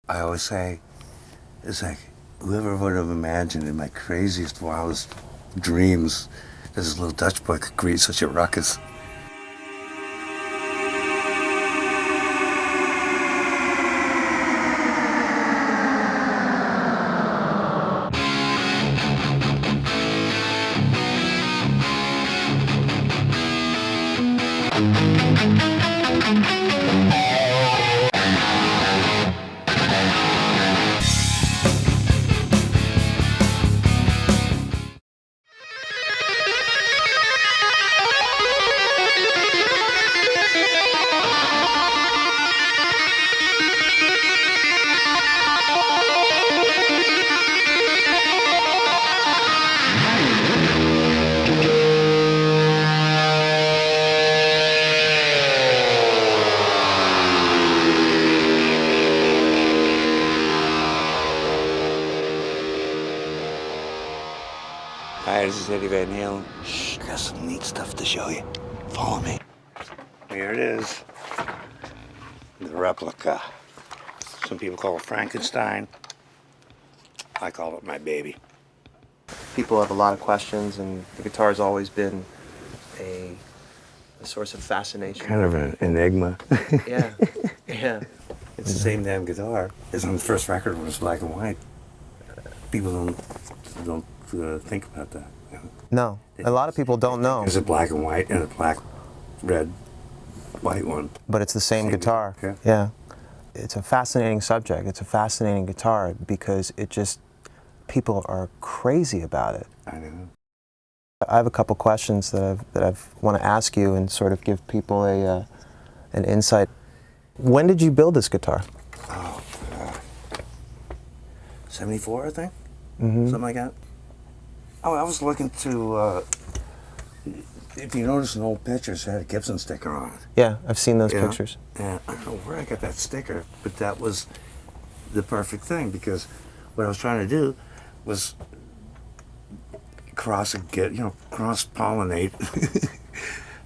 I always say, it's like, whoever would have imagined in my craziest, wildest dreams that this little Dutch boy could create such a ruckus. Hi, this is Eddie Van Halen. Shh, I got some neat stuff to show you. Follow me. Here it is. The replica. Some people call it Frankenstein. I call it my baby. People have a lot of questions, and the guitar's always been a source of fascination. Kind of an enigma. Yeah, yeah. It's the same damn guitar as on the first record when it was black and white. People don't think about that. You know? No, a lot of people don't know. There's a black and white and a black, red, white one. But it's the same guitar. Yeah. It's a fascinating subject. It's a fascinating guitar because it just, people are crazy about it. I know. I have a couple questions that I want to ask you and sort of give people an insight. When did you build this guitar? Oh, 74, I think? Mm-hmm. Something like that. Oh, I was looking to, if you notice in old pictures, it had a Gibson sticker on it. Yeah, I've seen those You know? pictures. And I don't know where I got that sticker, but that was the perfect thing because what I was trying to do was cross-pollinate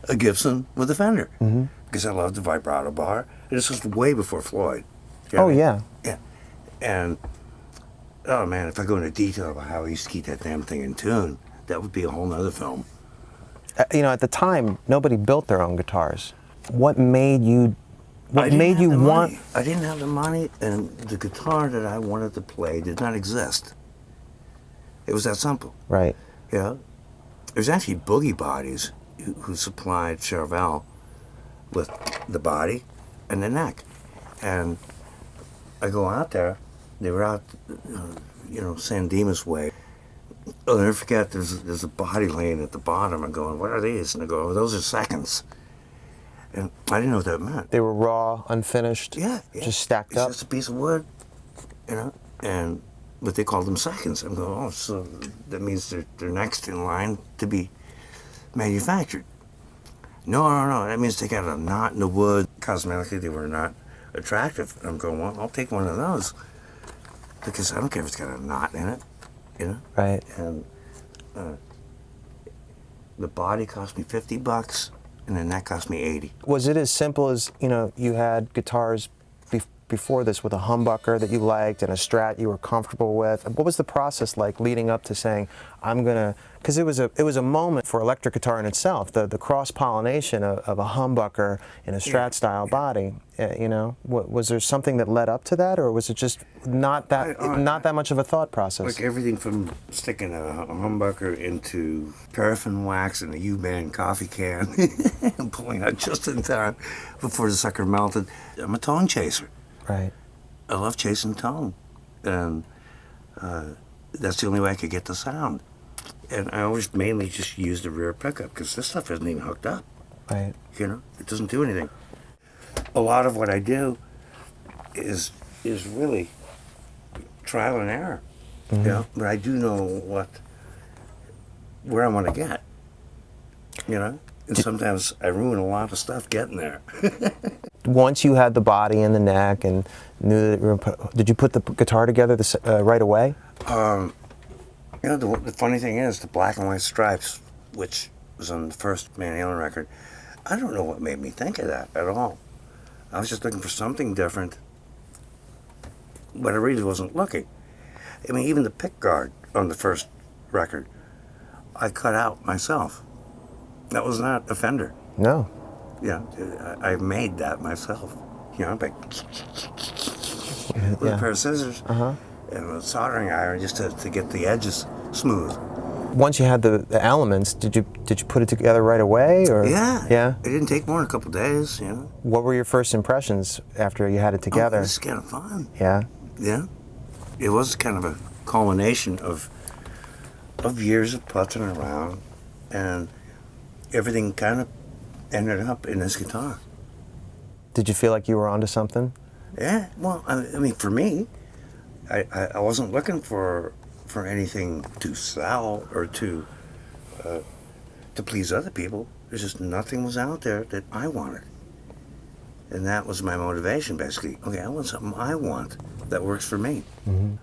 a Gibson with a Fender. Mm-hmm. Because I loved the vibrato bar. And this was way before Floyd. Oh, yeah. Yeah. And, oh man, if I go into detail about how I used to keep that damn thing in tune, that would be a whole nother film. You know, at the time, nobody built their own guitars. What made you want? I didn't have the money, and the guitar that I wanted to play did not exist. It was that simple. Right. Yeah. It was actually Boogie Bodies who supplied Charvel with the body and the neck. And I go out there, they were out, San Dimas way. I'll never forget, there's a body laying at the bottom. I'm going, what are these? And I go, oh, those are seconds. And I didn't know what that meant. They were raw, unfinished, just stacked up? It's just a piece of wood, but they called them seconds. I'm going, oh, so that means they're next in line to be manufactured. No, that means they got a knot in the wood. Cosmetically, they were not attractive. I'm going, well, I'll take one of those because I don't care if it's got a knot in it, Right. And the body cost me $50, and the neck cost me $80. Was it as simple as, you had guitars before this with a humbucker that you liked and a Strat you were comfortable with? What was the process like leading up to saying, I'm gonna, because it was a moment for electric guitar in itself, the cross-pollination of a humbucker in a Strat style body, was there something that led up to that, or was it just not that much of a thought process? Like everything from sticking a humbucker into paraffin wax in a U-band coffee can and pulling out just in time before the sucker melted. I'm a tone chaser. Right. I love chasing tone, and that's the only way I could get the sound. And I always mainly just use the rear pickup because this stuff isn't even hooked up. Right. It doesn't do anything. A lot of what I do is really trial and error. Mm-hmm. But I do know where I want to get. And sometimes I ruin a lot of stuff getting there. Once you had the body and the neck and knew that you were did you put the guitar together right away? The funny thing is, the black and white stripes, which was on the first Van Halen record, I don't know what made me think of that at all. I was just looking for something different but I really wasn't looking. I mean, even the pick guard on the first record, I cut out myself. That was not a Fender. No. Yeah, I made that myself. You know, like with a pair of scissors and a soldering iron just to get the edges smooth. Once you had the elements, did you put it together right away, or? Yeah. Yeah. It didn't take more than a couple days. You know. What were your first impressions after you had it together? Oh, this is kind of fun. Yeah. Yeah. It was kind of a culmination of years of putzing around, and everything kind of ended up in this guitar. Did you feel like you were onto something? Yeah. Well, I mean, for me, I wasn't looking for anything to sell or to please other people. There's just nothing was out there that I wanted, and that was my motivation, basically. Okay, I want something I want that works for me. Mm-hmm.